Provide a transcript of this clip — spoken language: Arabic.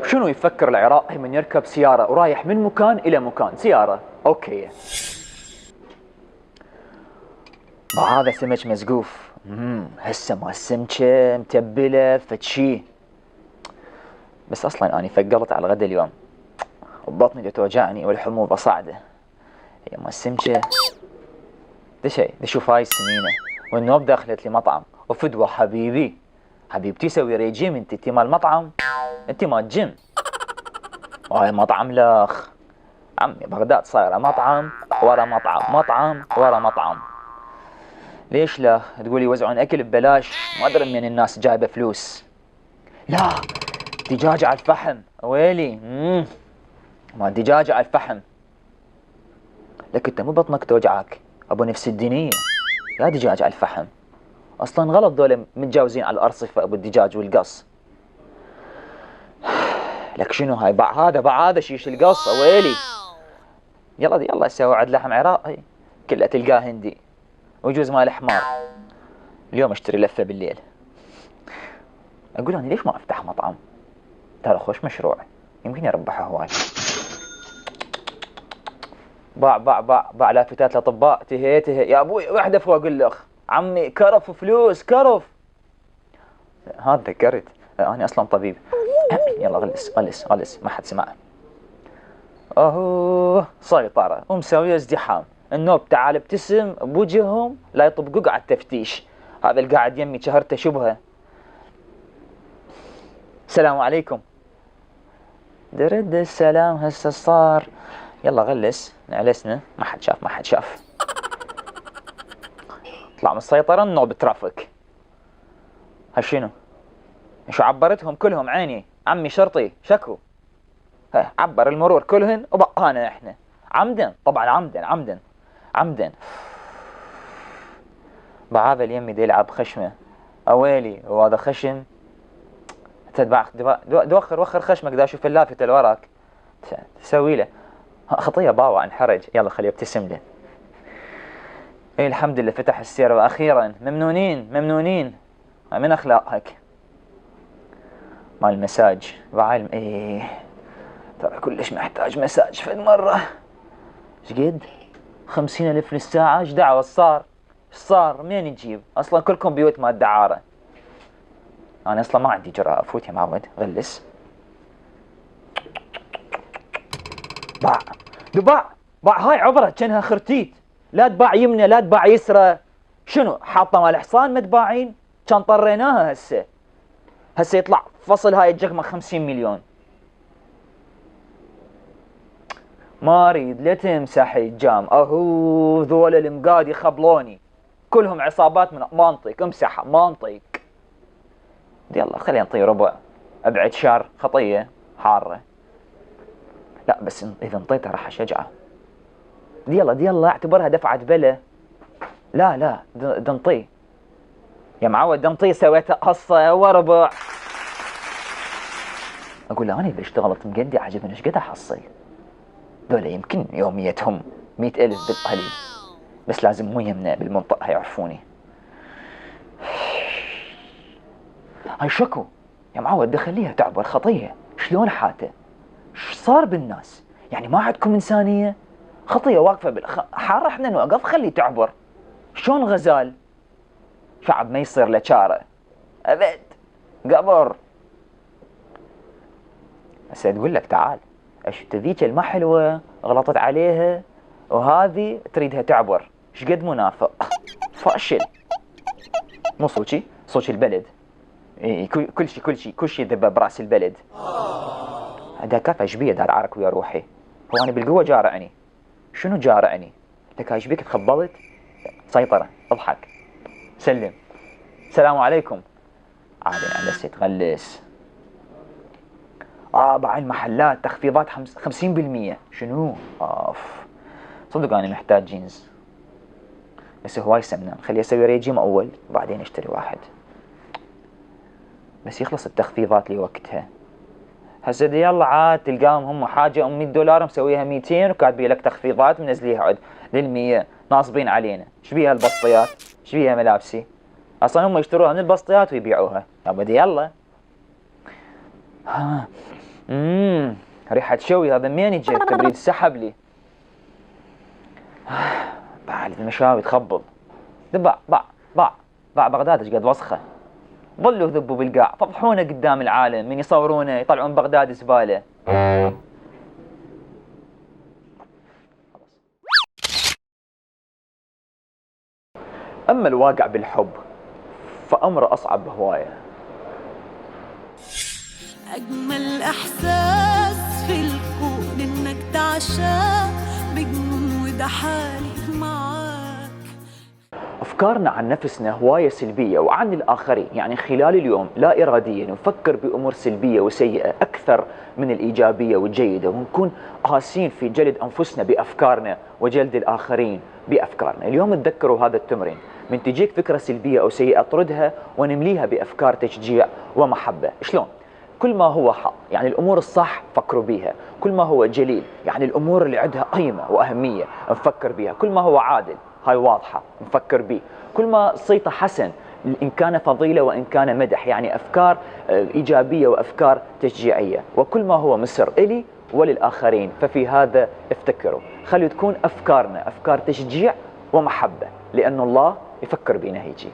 شنو يفكر العراقي من يركب سيارة ورايح من مكان إلى مكان؟ سيارة أوكي، هذا سمك مزقوف. هسه ما السمكة متبلة فتشي. بس أصلا أنا فقرت على الغدا اليوم، بطني توجعني والحموضة صاعدة. هي ما السمكة ده شيء، ده شوف هاي السمينة والنوب دخلت لي مطعم وفدوة. حبيبتي سوي ريجيم، انت مال مطعم، انت مال جيم. وهاي مطعم لاخ عمي، بغداد صايرة مطعم ورا مطعم، مطعم ورا مطعم. ليش لا تقولي يوزعون اكل ببلاش؟ ما ادري من الناس جايبه فلوس. لا، دجاج على الفحم ويلي. ما دجاج على الفحم. لك انت مو بطنك توجعك ابو نفس الدينيه، يا دجاج على الفحم. اصلا غلط دول متجاوزين على الارصفه ابو الدجاج والقص. لك شنو هاي هذا شيش القص ويلي. يلا اسوي عد لحم عراقي كله تلقاه هندي ويجوز مال حمار. اليوم اشتري لفه بالليل. اقول انا ليش ما افتح مطعم؟ ترى خوش مشروع، يمكن يربح هواي. باع لافتات الاطباء. تهي يا ابوي وحده فوق الاخ عمي، كرف فلوس كرف. ها تذكرت انا اصلا طبيب. يلا غلس ما حد سمع. اهو سيطرة ومسوية ازدحام. النوب تعال ابتسم بوجههم لا يطبقوك على التفتيش. هذا اللي قاعد يمي شهرته شبهه. السلام عليكم. درد السلام هسه صار. يلا غلس نعلسنا، ما حد شاف. طلع من السيطرة النوب ترافيك. هالشنو؟ شو عبرتهم كلهم عيني عمي شرطي شكو. عبر المرور كلهن وبقانا احنا عمدا. طبعا عمدا. بعض اليمي دي يلعب خشمه اويلي، وهذا خشم. وخر خشمك دا شوف اللافت اللي وراك تسوي له خطيه باوع انحرج. يلا خليه يبتسم له. ايه الحمد لله فتح السير واخيرا. ممنونين من اخلاقك. مال المساج بعلم ايه، ترى كلش محتاج مساج فد مرة. ايش قد 50,000 للساعة؟ ايش دعوة صار منين نجيب؟ اصلا كلكم بيوت مال دعارة. انا اصلا ما عندي جرأة افوت يا معود. غلس. باع هاي عبرة كأنها خرتيت. لا تباع يمنى لا تباع يسرى. شنو حاطة مال حصان متباعين؟ كان طريناها هسه يطلع فصل هاي الجقمة 50 مليون. ما اريد لا تمسح الجام. اهو ذول المقاد يخبلوني كلهم عصابات من منطق. امسحها منطق. يلا خلينا نطي ربع ابعد شر خطيه حاره. لا بس اذا انطيتها راح اشجعه. دي يلا اعتبرها دفعه بلا. لا دنطي يا معود دنطي. سويتها قصه وربع. اقول له انا اذا اشتغلت مقدي عجبني ايش قد احصل. ذولا يمكن يوميتهم 100,000 بالقليل، بس لازم مو يمنع بالمنطقة يعرفوني. هاي شكو يا معود دخليها تعبر خطية. شلون حاته؟ ايش صار بالناس؟ يعني ما عندكم إنسانية؟ خطية واقفة حارة احنا نوقف خلي تعبر. شلون غزال؟ شعب ما يصير له شارة أبد قبر. هسه تقول لك تعال ايش ذيك الما حلوة غلطت عليها وهذه تريدها تعبر. ايش قد منافق فاشل. مو صوتي البلد. إيه كل شيء ذبه براس البلد. هذا كاف ايش بيه دار عرك ويا روحي. هو انا بالقوه جارعني. شنو جارعني؟ لك ايش بيك تخبلت؟ سيطره اضحك سلم السلام عليكم. عادي على تغلس. باع المحلات تخفيضات 50%. شنو؟ صدق انا محتاج جينز بس هواي سمنان. خلي اسوي ريجيم اول بعدين اشتري واحد بس يخلص التخفيضات لي وقتها. هسه يلا عاد تلقاهم هم حاجه $100 مسويها 200 وكاتبين لك تخفيضات منزليها عد لل100. ناصبين علينا. ايش بيها البسطيات؟ ايش بيها ملابسي؟ اصلا هم يشتروها من البسطيات ويبيعوها. بدي يلا ريحة شوي، هذا منين يجي؟ التبريد سحب لي. بعد المشاوي تخبل. باع بغداد ايش قد وسخة. ظلوا يذبوا بالقاع، فضحونا قدام العالم، من يصورونا يطلعون بغداد زبالة. أما الواقع بالحب فأمر أصعب هواية. أجمل إحساس في الكون إنك تعشق بجنون، وده حالي معاك. أفكارنا عن نفسنا هواية سلبية وعن الآخرين، يعني خلال اليوم لا إراديا نفكر بأمور سلبية وسيئة أكثر من الإيجابية والجيدة، ونكون قاسين في جلد أنفسنا بأفكارنا وجلد الآخرين بأفكارنا. اليوم تذكروا هذا التمرين، من تجيك فكرة سلبية أو سيئة اطردها ونمليها بأفكار تشجيع ومحبة. شلون؟ كل ما هو حق، يعني الأمور الصح فكروا بيها. كل ما هو جليل، يعني الأمور اللي عندها قيمة وأهمية نفكر بيها. كل ما هو عادل، هاي واضحة نفكر بيه. كل ما صيته حسن، إن كان فضيلة وإن كان مدح، يعني أفكار إيجابية وأفكار تشجيعية. وكل ما هو مسر إلي وللآخرين، ففي هذا افتكروا. خلوا تكون أفكارنا أفكار تشجيع ومحبة، لأن الله يفكر بينا هيجي.